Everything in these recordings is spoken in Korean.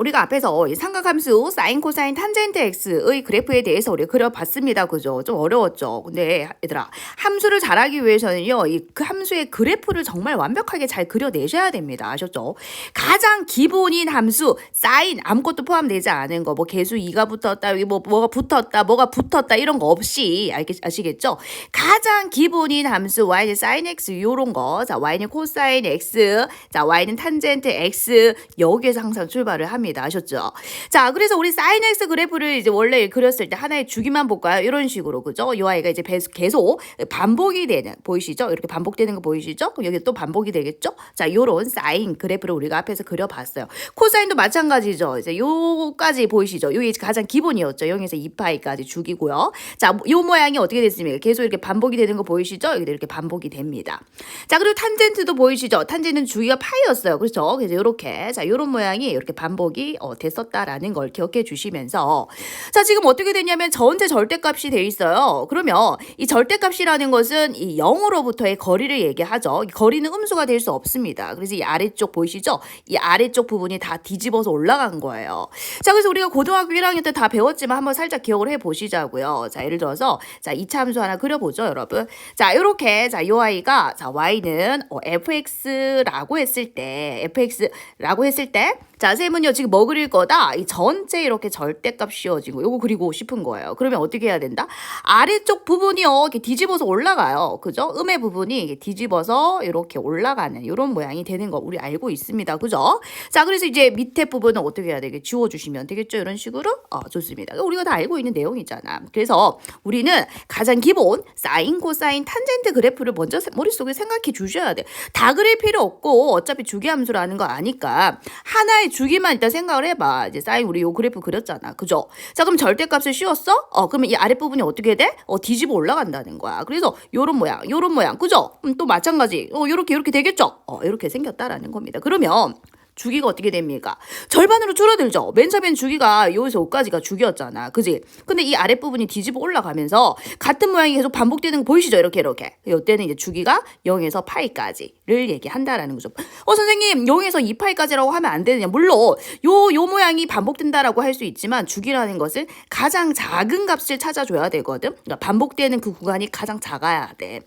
우리가 앞에서 이 삼각함수 사인, 코사인, 탄젠트 x의 그래프에 대해서 우리가 그려봤습니다. 그죠? 좀 어려웠죠? 근데 얘들아, 함수를 잘하기 위해서는요, 그 함수의 그래프를 정말 완벽하게 잘 그려내셔야 됩니다. 아셨죠? 가장 기본인 함수, 사인, 아무것도 포함되지 않은 거, 뭐 개수 2가 붙었다, 여기 뭐가 붙었다, 이런 거 없이, 아시겠죠? 가장 기본인 함수, y는 사인 x, 요런 거, 자, y는 코사인 x, 자, y는 탄젠트 x, 여기에서 항상 출발을 합니다. 아셨죠? 자, 그래서 우리 사인 x 그래프를 이제 원래 그렸을 때 하나의 주기만 볼까요? 이런 식으로, 그죠? 이 아이가 이제 계속 반복이 되는, 보이시죠? 이렇게 반복되는 거 보이시죠? 그럼 여기 또 반복이 되겠죠? 자, 요런 사인 그래프를 우리가 앞에서 그려봤어요. 코사인도 마찬가지죠. 이제 요까지 보이시죠? 요게 가장 기본이었죠. 0에서 2파이까지 주기고요. 자, 요 모양이 어떻게 됐습니까? 계속 이렇게 반복이 되는 거 보이시죠? 여기도 이렇게 반복이 됩니다. 자, 그리고 탄젠트도 보이시죠? 탄젠트는 주기가 파이였어요. 그렇죠? 그래서 요렇게, 자, 요런 모양이 이렇게 반복이 됐었다라는 걸 기억해 주시면서, 자, 지금 어떻게 되냐면 전체 절대값이 돼 있어요. 그러면 이 절대값이라는 것은 이 0으로부터의 거리를 얘기하죠. 이 거리는 음수가 될 수 없습니다. 그래서 이 아래쪽 보이시죠? 이 아래쪽 부분이 다 뒤집어서 올라간 거예요. 자, 그래서 우리가 고등학교 1학년 때 다 배웠지만 한번 살짝 기억을 해 보시자고요. 자, 예를 들어서 자, 2차 함수 하나 그려보죠, 여러분. 자, 요렇게, 자, 요 아이가, 자, y는 fx라고 했을 때, 자, 셈은요, 지금 뭐 그릴 거다? 이 전체 이렇게 절대값 씌워지고, 요거 그리고 싶은 거예요. 그러면 어떻게 해야 된다? 아래쪽 부분이요, 이렇게 뒤집어서 올라가요. 그죠? 음의 부분이 이렇게 뒤집어서 이렇게 올라가는, 이런 모양이 되는 거 우리 알고 있습니다. 그죠? 자, 그래서 이제 밑에 부분은 어떻게 해야 되게 지워주시면 되겠죠? 이런 식으로? 좋습니다. 우리가 다 알고 있는 내용이잖아. 그래서 우리는 가장 기본, 사인, 코사인, 탄젠트 그래프를 먼저 머릿속에 생각해 주셔야 돼. 다 그릴 필요 없고, 어차피 주기함수라는 거 아니까, 하나의 주기만 일단 생각을 해봐. 이제 사인 우리 요 그래프 그렸잖아. 그죠? 자, 그럼 절대값을 씌웠어? 그러면 이 아랫부분이 어떻게 돼? 뒤집어 올라간다는 거야. 그래서 요런 모양. 그죠? 또 마찬가지. 요렇게 되겠죠? 이렇게 생겼다라는 겁니다. 그러면 주기가 어떻게 됩니까? 절반으로 줄어들죠. 맨 처음엔 주기가 여기서 5까지가 주기였잖아. 그지? 근데 이 아랫부분이 뒤집어 올라가면서 같은 모양이 계속 반복되는 거 보이시죠? 이렇게. 이때는 이제 주기가 0에서 파이까지를 얘기한다라는 거죠. 선생님, 0에서 2파이까지라고 하면 안 되느냐? 물론 요 모양이 반복된다라고 할 수 있지만 주기라는 것은 가장 작은 값을 찾아줘야 되거든. 그러니까 반복되는 그 구간이 가장 작아야 돼.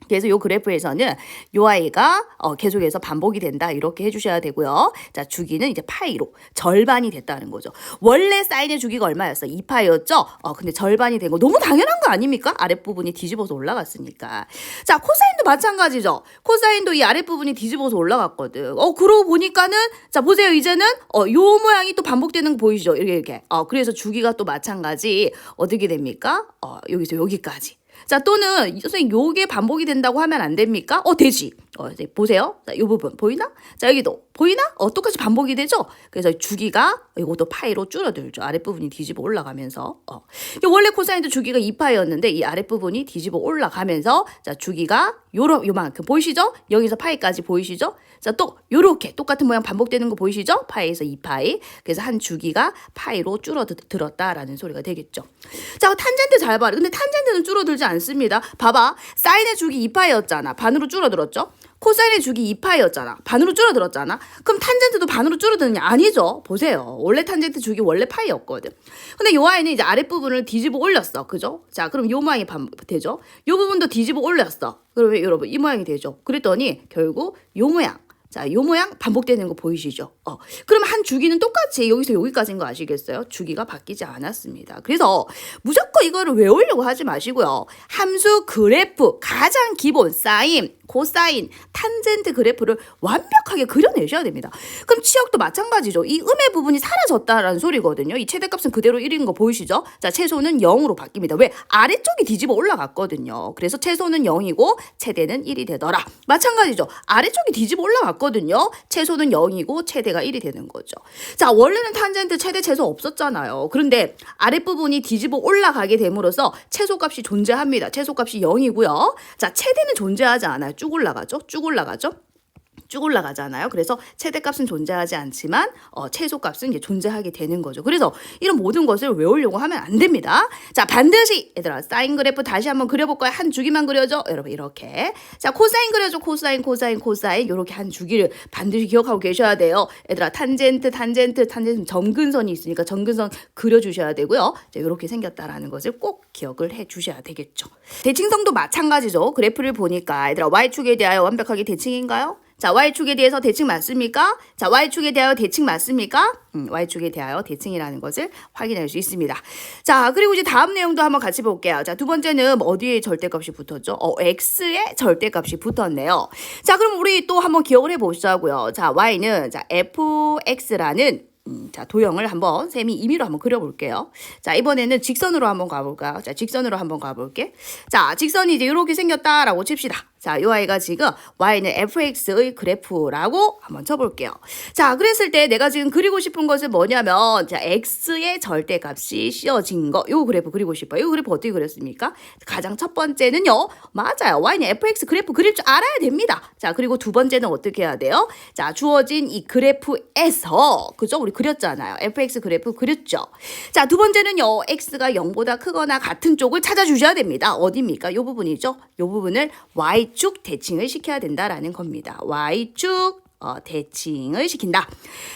그래서 요 그래프에서는 요 아이가 계속해서 반복이 된다 이렇게 해주셔야 되고요. 자, 주기는 이제 파이로 절반이 됐다는 거죠. 원래 사인의 주기가 얼마였어? 2파이였죠? 근데 절반이 된 거 너무 당연한 거 아닙니까? 아랫부분이 뒤집어서 올라갔으니까. 자, 코사인도 마찬가지죠. 코사인도 이 아랫부분이 뒤집어서 올라갔거든. 그러고 보니까는 자, 보세요. 이제는 요 모양이 또 반복되는 거 보이시죠? 이렇게. 그래서 주기가 또 마찬가지 어떻게 됩니까? 여기서 여기까지. 자, 또는 선생님 요게 반복이 된다고 하면 안 됩니까? 되지. 이제 보세요. 자, 요 부분 보이나? 자, 여기도 보이나? 똑같이 반복이 되죠? 그래서 주기가 이것도 파이로 줄어들죠. 아랫부분이 뒤집어 올라가면서. 원래 코사인도 주기가 2파이였는데 이 아랫부분이 뒤집어 올라가면서 자, 주기가 요만큼 보이시죠? 0에서 파이까지 보이시죠? 자, 또 요렇게 똑같은 모양 반복되는 거 보이시죠? 파이에서 2파이. 그래서 한 주기가 파이로 줄어들었다라는 소리가 되겠죠. 자, 탄젠트 잘 봐라. 근데 탄젠트는 줄어들지 않습니다. 봐봐. 사인의 주기 2파이였잖아. 반으로 줄어들었죠? 코사인의 주기 2파이였잖아. 반으로 줄어들었잖아. 그럼 탄젠트도 반으로 줄어드느냐? 아니죠. 보세요. 원래 탄젠트 주기 원래 파이였거든. 근데 요 아이는 이제 아랫부분을 뒤집어 올렸어. 그죠? 자, 그럼 요 모양이 되죠? 요 부분도 뒤집어 올렸어. 그러면 여러분 이 모양이 되죠. 그랬더니 결국 요 모양. 자, 요 모양 반복되는 거 보이시죠? 그러면 한 주기는 똑같이 여기서 여기까지인 거 아시겠어요? 주기가 바뀌지 않았습니다. 그래서 무조건 이거를 외우려고 하지 마시고요. 함수 그래프 가장 기본 사인, 코사인, 탄젠트 그래프를 완벽하게 그려내셔야 됩니다. 그럼 치역도 마찬가지죠. 이 음의 부분이 사라졌다라는 소리거든요. 이 최대값은 그대로 1인 거 보이시죠? 자, 최소는 0으로 바뀝니다. 왜? 아래쪽이 뒤집어 올라갔거든요. 그래서 최소는 0이고 최대는 1이 되더라. 마찬가지죠. 아래쪽이 뒤집어 올라갔거든요. 최소는 0이고 최대가 1이 되는 거죠. 자, 원래는 탄젠트 최대 최소 없었잖아요. 그런데 아랫부분이 뒤집어 올라가게 됨으로써 최소값이 존재합니다. 최소값이 0이고요. 자, 최대는 존재하지 않아요. 쭉 올라가죠. 쭉 올라가잖아요. 그래서 최대값은 존재하지 않지만 최소값은 이제 존재하게 되는 거죠. 그래서 이런 모든 것을 외우려고 하면 안 됩니다. 자, 반드시 얘들아 사인 그래프 다시 한번 그려볼까요? 한 주기만 그려줘. 여러분 이렇게. 자, 코사인 그려줘. 코사인 코사인 코사인 이렇게 한 주기를 반드시 기억하고 계셔야 돼요. 얘들아 탄젠트 점근선이 있으니까 점근선 그려주셔야 되고요. 자, 이렇게 생겼다라는 것을 꼭 기억을 해주셔야 되겠죠. 대칭성도 마찬가지죠. 그래프를 보니까 얘들아 y축에 대하여 완벽하게 대칭인가요? 자, y축에 대해서 대칭 맞습니까? 자, y축에 대하여 대칭 맞습니까? y축에 대하여 대칭이라는 것을 확인할 수 있습니다. 자, 그리고 이제 다음 내용도 한번 같이 볼게요. 자, 두 번째는 어디에 절대값이 붙었죠? x에 절대값이 붙었네요. 자, 그럼 우리 또 한번 기억을 해보자고요. 자, y는 자, fx라는 자, 도형을 한번 쌤이 임의로 한번 그려볼게요. 자, 이번에는 직선으로 한번 가볼까요? 자, 직선으로 한번 가볼게. 자, 직선이 이제 이렇게 생겼다라고 칩시다. 자, 이 아이가 지금 y는 fx의 그래프라고 한번 쳐볼게요. 자, 그랬을 때 내가 지금 그리고 싶은 것은 뭐냐면 자, x의 절대값이 씌어진 거. 요 그래프 그리고 싶어요. 요 그래프 어떻게 그렸습니까? 가장 첫 번째는요. 맞아요. y는 fx 그래프 그릴 줄 알아야 됩니다. 자, 그리고 두 번째는 어떻게 해야 돼요? 자, 주어진 이 그래프에서 그죠? 우리 그렸잖아요. fx 그래프 그렸죠. 자, 두 번째는요. x가 0보다 크거나 같은 쪽을 찾아주셔야 됩니다. 어디입니까? 요 부분이죠. 요 부분을 y축 대칭을 시켜야 된다라는 겁니다. y축 대칭을 시킨다.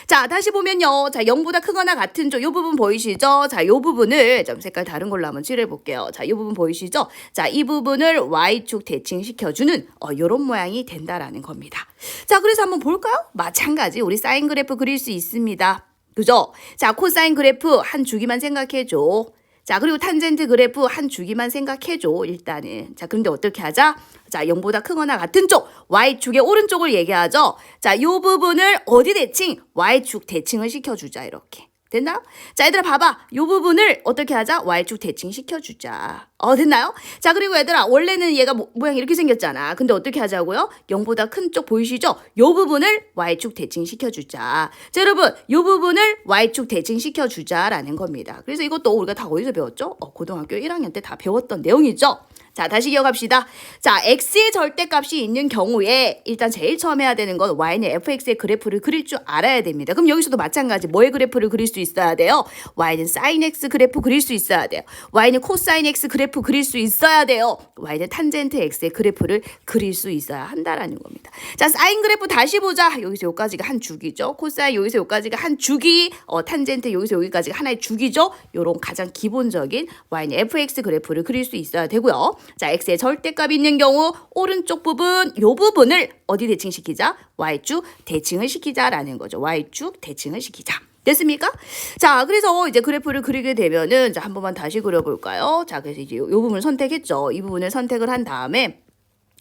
자, 다시 보면요. 자, 0보다 크거나 같은 쪽, 요 부분 보이시죠? 자, 요 부분을 좀 색깔 다른 걸로 한번 칠해 볼게요. 자, 요 부분 보이시죠? 자, 이 부분을 y축 대칭 시켜주는 요런 모양이 된다라는 겁니다. 자, 그래서 한번 볼까요? 마찬가지 우리 사인 그래프 그릴 수 있습니다. 그죠? 자, 코사인 그래프 한 주기만 생각해줘. 자, 그리고 탄젠트 그래프 한 주기만 생각해줘, 일단은. 자, 그런데 어떻게 하자? 자, 0보다 크거나 같은 쪽, y축의 오른쪽을 얘기하죠. 자, 요 부분을 어디 대칭? y축 대칭을 시켜주자, 이렇게. 됐나요? 자, 얘들아 봐봐. 요 bu분을 어떻게 하자? y축 대칭 시켜주자. 됐나요? 자, 그리고 얘들아 원래는 얘가 모양이 이렇게 생겼잖아. 근데 어떻게 하자고요? 0보다 큰 쪽 보이시죠? 요 부분을 y축 대칭 시켜주자. 자, 여러분 요 부분을 y축 대칭 시켜주자라는 겁니다. 그래서 이것도 우리가 다 어디서 배웠죠? 고등학교 1학년 때 다 배웠던 내용이죠. 자, 다시 기억합시다. 자, x의 절대값이 있는 경우에 일단 제일 처음 해야 되는 건 y는 fx의 그래프를 그릴 줄 알아야 됩니다. 그럼 여기서도 마찬가지 뭐의 그래프를 그릴 수 있어야 돼요? y는 sin x 그래프 그릴 수 있어야 돼요. y는 코사인 x 그래프 그릴 수 있어야 돼요. y는 탄젠트 x의 그래프를 그릴 수 있어야 한다라는 겁니다. 자, 사인 그래프 다시 보자. 여기서 여기까지가 한 주기죠. 코사인 여기서 여기까지가 한 주기, 탄젠트 여기서 여기까지가 하나의 주기죠. 요런 가장 기본적인 y는 fx 그래프를 그릴 수 있어야 되고요. 자, x의 절대값이 있는 경우 오른쪽 부분 요 부분을 어디 대칭시키자? y축 대칭을 시키자라는 거죠. y축 대칭을 시키자. 됐습니까? 자, 그래서 이제 그래프를 그리게 되면은 자, 한 번만 다시 그려볼까요? 자, 그래서 이제 요 부분을 선택했죠. 이 부분을 선택을 한 다음에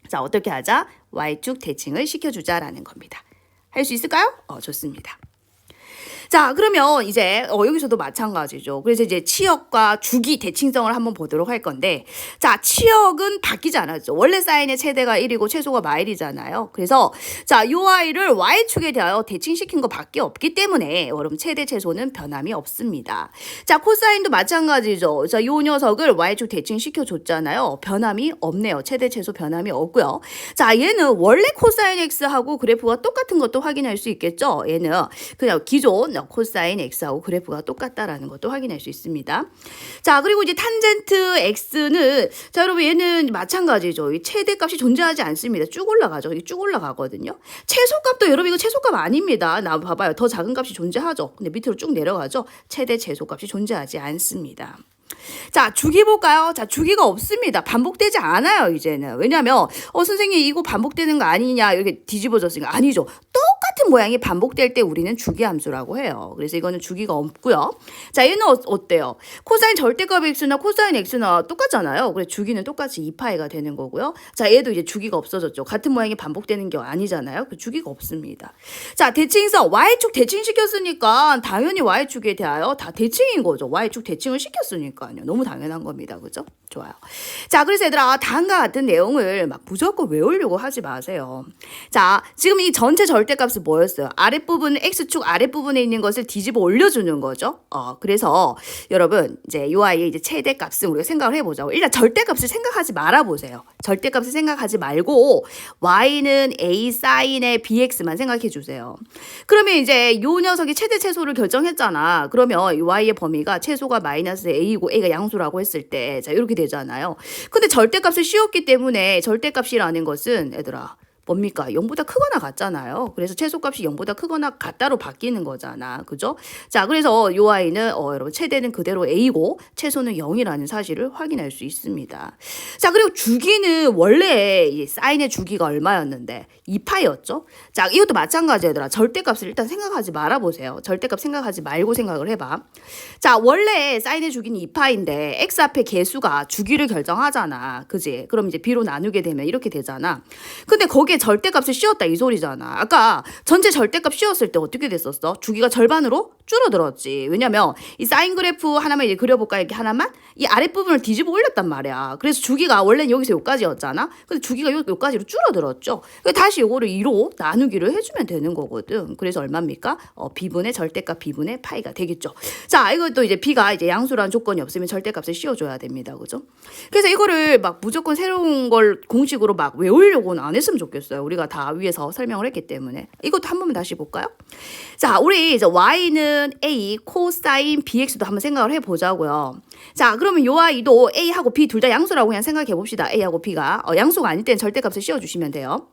자, 어떻게 하자? y축 대칭을 시켜주자라는 겁니다. 할 수 있을까요? 좋습니다. 자, 그러면 이제 여기서도 마찬가지죠. 그래서 이제 치역과 주기 대칭성을 한번 보도록 할 건데, 자, 치역은 바뀌지 않았죠. 원래 사인의 최대가 1이고 최소가 마일이잖아요. 그래서 자, 요 아이를 y축에 대하여 대칭시킨 것밖에 없기 때문에 여러분 최대 최소는 변함이 없습니다. 자, 코사인도 마찬가지죠. 자, 요 녀석을 y축 대칭시켜 줬잖아요. 변함이 없네요. 최대 최소 변함이 없고요. 자, 얘는 원래 코사인 x하고 그래프가 똑같은 것도 확인할 수 있겠죠. 얘는 그냥 기존 코사인 x하고 그래프가 똑같다라는 것도 확인할 수 있습니다. 자, 그리고 이제 탄젠트 x는 자, 여러분 얘는 마찬가지죠. 이 최대값이 존재하지 않습니다. 쭉 올라가죠. 쭉 올라가거든요. 최소값도 여러분 이거 최소값 아닙니다. 나 봐봐요. 더 작은 값이 존재하죠. 근데 밑으로 쭉 내려가죠. 최대 최소값이 존재하지 않습니다. 자, 주기 볼까요? 자, 주기가 없습니다. 반복되지 않아요, 이제는. 왜냐면 선생님 이거 반복되는 거 아니냐 이렇게 뒤집어졌으니까 아니죠. 똑같은 모양이 반복될 때 우리는 주기 함수라고 해요. 그래서 이거는 주기가 없고요. 자, 얘는 어때요? 코사인 절대값 x나 코사인 x나 똑같잖아요. 그래서 주기는 똑같이 2파이가 되는 거고요. 자, 얘도 이제 주기가 없어졌죠. 같은 모양이 반복되는 게 아니잖아요. 그 주기가 없습니다. 자, 대칭성 y축 대칭시켰으니까 당연히 y축에 대하여 다 대칭인 거죠. y축 대칭을 시켰으니까요. 너무 당연한 겁니다. 그죠? 좋아요. 자, 그래서 얘들아 다음과 같은 내용을 막 무조건 외우려고 하지 마세요. 자, 지금 이 전체 절대값은 뭐였어요? 아랫부분 X축 아랫부분에 있는 것을 뒤집어 올려주는 거죠. 그래서 여러분 이제 요 아이의 이제 최대값은 우리가 생각을 해보자고. 일단 절대값을 생각하지 말아보세요. 절대값을 생각하지 말고 y는 a 사인의 bx만 생각해 주세요. 그러면 이제 요 녀석이 최대 최소를 결정했잖아. 그러면 이 y의 범위가 최소가 마이너스 a이고 a가 양수라고 했을 때 자 이렇게 되잖아요. 근데 절대값을 씌웠기 때문에 절대값이라는 것은 얘들아 뭡니까? 0보다 크거나 같잖아요. 그래서 최소값이 0보다 크거나 같다로 바뀌는 거잖아. 그죠? 자, 그래서 요 아이는 여러분 최대는 그대로 A고 최소는 0이라는 사실을 확인할 수 있습니다. 자, 그리고 주기는 원래 이 사인의 주기가 얼마였는데 2파이였죠? 자, 이것도 마찬가지더라. 절대값을 일단 생각하지 말아보세요. 절대값 생각하지 말고 생각을 해봐. 자, 원래 사인의 주기는 2파인데 x 앞에 개수가 주기를 결정하잖아. 그지? 그럼 이제 b로 나누게 되면 이렇게 되잖아. 근데 거기에 절대값을 씌웠다 이 소리잖아. 아까 전체 절대값 씌웠을 때 어떻게 됐었어? 주기가 절반으로 줄어들었지. 왜냐면 이 사인 그래프 하나만 이제 그려볼까 이렇게 하나만 이 아랫부분을 뒤집어 올렸단 말이야. 그래서 주기가 원래는 여기서 여기까지였잖아. 근데 주기가 여기까지로 줄어들었죠. 다시 이거를 2로 나누기를 해주면 되는 거거든. 그래서 얼마입니까? b분의 절대값 b분의 파이가 되겠죠. 자, 이것도 이제 b가 이제 양수라는 조건이 없으면 절대값을 씌워줘야 됩니다. 그죠? 그래서 이거를 막 무조건 새로운 걸 공식으로 막 외우려고는 안 했으면 좋겠어요. 우리가 다 위에서 설명을 했기 때문에. 이것도 한 번만 다시 볼까요? 자, 우리 이제 y는 a 코사인 bx도 한번 생각을 해보자고요. 자, 그러면 요 아이도 a하고 b 둘 다 양수라고 그냥 생각해 봅시다. a하고 b가 양수가 아닐 때는 절대값을 씌워주시면 돼요.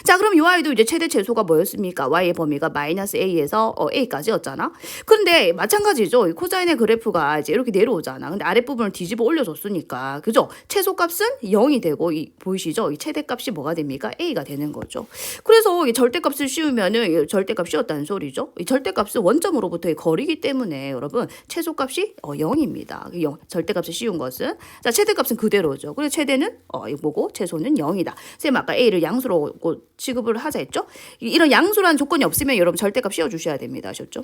자, 그럼 요 아이도 이제 최대 최소가 뭐였습니까? y의 범위가 마이너스 a에서 a까지였잖아. 근데 마찬가지죠. 이 코사인의 그래프가 이제 이렇게 내려오잖아. 근데 아랫부분을 뒤집어 올려줬으니까 그죠? 최소값은 0이 되고 보이시죠? 이 최대값이 뭐가 됩니까? a가 되는 거죠. 그래서 이 절대값을 씌우면은 절대값 씌웠다는 소리죠. 이 절대값은 원점으로부터의 거리이기 때문에 여러분 최소값이 0입니다. 절대값을 씌운 것은 자 최대값은 그대로죠. 그래서 최대는 이거 뭐고 최소는 0이다. 쌤 아까 a를 양수로 취급을 하자 했죠. 이런 양수라는 조건이 없으면 여러분 절대값 씌워주셔야 됩니다. 아셨죠?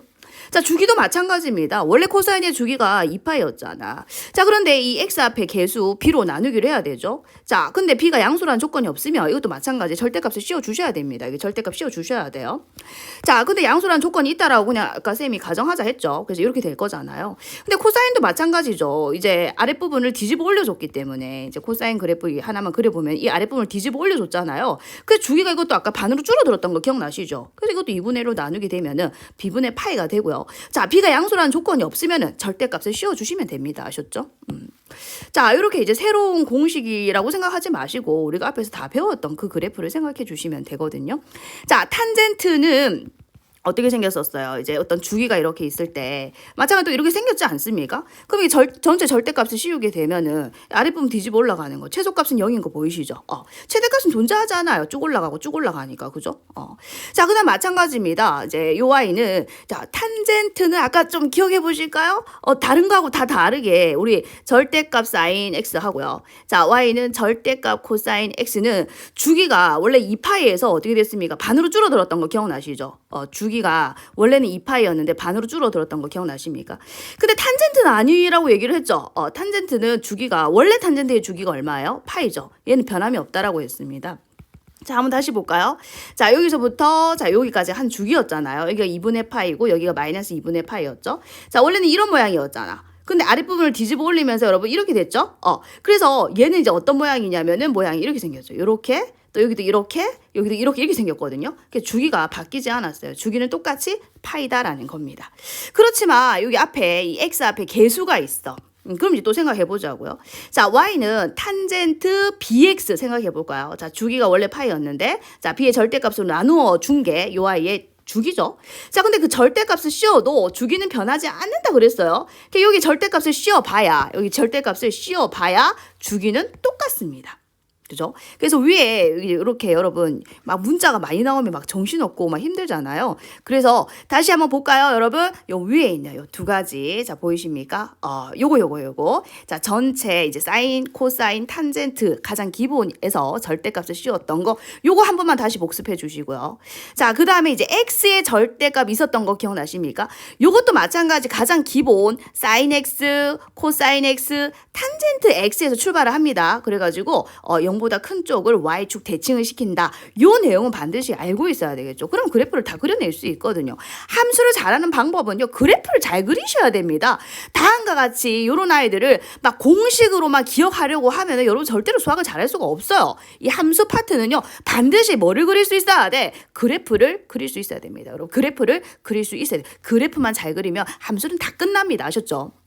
자 주기도 마찬가지입니다. 원래 코사인의 주기가 2파이였잖아. 자 그런데 이 x 앞에 개수 b로 나누기를 해야 되죠. 자 근데 b가 양수라는 조건이 없으면 이것도 마찬가지 절대값을 씌워주셔야 됩니다. 이게 절대값 씌워주셔야 돼요. 자 근데 양수라는 조건이 있다라고 그냥 아까 쌤이 가정하자 했죠. 그래서 이렇게 될 거잖아요. 근데 코사인도 마찬가지죠. 이제 아랫부분을 뒤집어 올려줬기 때문에 이제 코사인 그래프 하나만 그려보면 이 아랫부분을 뒤집어 올려줬잖아요. 그래서 주기가 이것도 아까 반으로 줄어들었던 거 기억나시죠? 그래서 이것도 2분의 1로 나누게 되면은 b분의 파이가 되고요. 자 b가 양수라는 조건이 없으면은 절대값을 씌워주시면 됩니다. 아셨죠? 자 이렇게 이제 새로운 공식이라고 생각하지 마시고 우리가 앞에서 다 배웠던 그 그래프를 생각해 주시면 되거든요. 자 탄젠트는 어떻게 생겼었어요? 이제 어떤 주기가 이렇게 있을 때 마찬가지로 이렇게 생겼지 않습니까? 그럼 이 전체 절대값을 씌우게 되면은 아랫부분 뒤집어 올라가는 거. 최소값은 0인 거 보이시죠? 최대값은 존재하지 않아요. 쭉 올라가고 쭉 올라가니까 그죠? 자 그다음 마찬가지입니다. 이제 요 y는 자 탄젠트는 아까 좀 기억해 보실까요? 다른 거하고 다 다르게 우리 절대값 사인 x 하고요. 자 y는 절대값 코사인 x는 주기가 원래 2파이에서 어떻게 됐습니까? 반으로 줄어들었던 거 기억나시죠? 주기가 원래는 2파이였는데 반으로 줄어들었던 거 기억나십니까? 근데 탄젠트는 아니라고 얘기를 했죠. 탄젠트는 주기가 원래 탄젠트의 주기가 얼마예요? 파이죠. 얘는 변함이 없다라고 했습니다. 자, 한번 다시 볼까요? 자, 여기서부터 자, 여기까지 한 주기였잖아요. 여기가 2분의 파이고 여기가 마이너스 2분의 파이였죠. 자, 원래는 이런 모양이었잖아. 근데 아랫부분을 뒤집어 올리면서 여러분 이렇게 됐죠? 그래서 얘는 이제 어떤 모양이냐면은 모양이 이렇게 생겼죠. 이렇게 또 여기도 이렇게 여기도 이렇게 생겼거든요. 주기가 바뀌지 않았어요. 주기는 똑같이 파이다라는 겁니다. 그렇지만 여기 앞에 이 x 앞에 개수가 있어. 그럼 이제 또 생각해 보자고요. 자, y는 탄젠트 bx 생각해 볼까요? 자, 주기가 원래 파이였는데 자, b의 절대값으로 나누어 준 게 요 y의 주기죠. 자, 근데 그 절대값을 씌워도 주기는 변하지 않는다 그랬어요. 여기 절대값을 씌워봐야 주기는 똑같습니다. 그죠? 그래서 위에 이렇게 여러분 막 문자가 많이 나오면 막 정신없고 막 힘들잖아요. 그래서 다시 한번 볼까요, 여러분? 요 위에 있네요. 요 두 가지. 자, 보이십니까? 요거. 자, 전체 이제 사인, 코사인, 탄젠트 가장 기본에서 절대값을 씌웠던 거 요거 한 번만 다시 복습해 주시고요. 자, 그다음에 이제 x의 절대값 있었던 거 기억나십니까? 요것도 마찬가지 가장 기본 사인 x, 코사인 x, 탄젠트 x에서 출발을 합니다. 그래 가지고 0보다 0보다 큰 쪽을 y축 대칭을 시킨다. 요 내용은 반드시 알고 있어야 되겠죠. 그럼 그래프를 다 그려낼 수 있거든요. 함수를 잘하는 방법은요. 그래프를 잘 그리셔야 됩니다. 다음과 같이 요런 아이들을 막 공식으로만 기억하려고 하면은 여러분 절대로 수학을 잘할 수가 없어요. 이 함수 파트는요. 반드시 뭐를 그릴 수 있어야 돼? 그래프를 그릴 수 있어야 됩니다. 여러분 그래프를 그릴 수 있어야 돼. 그래프만 잘 그리면 함수는 다 끝납니다. 아셨죠?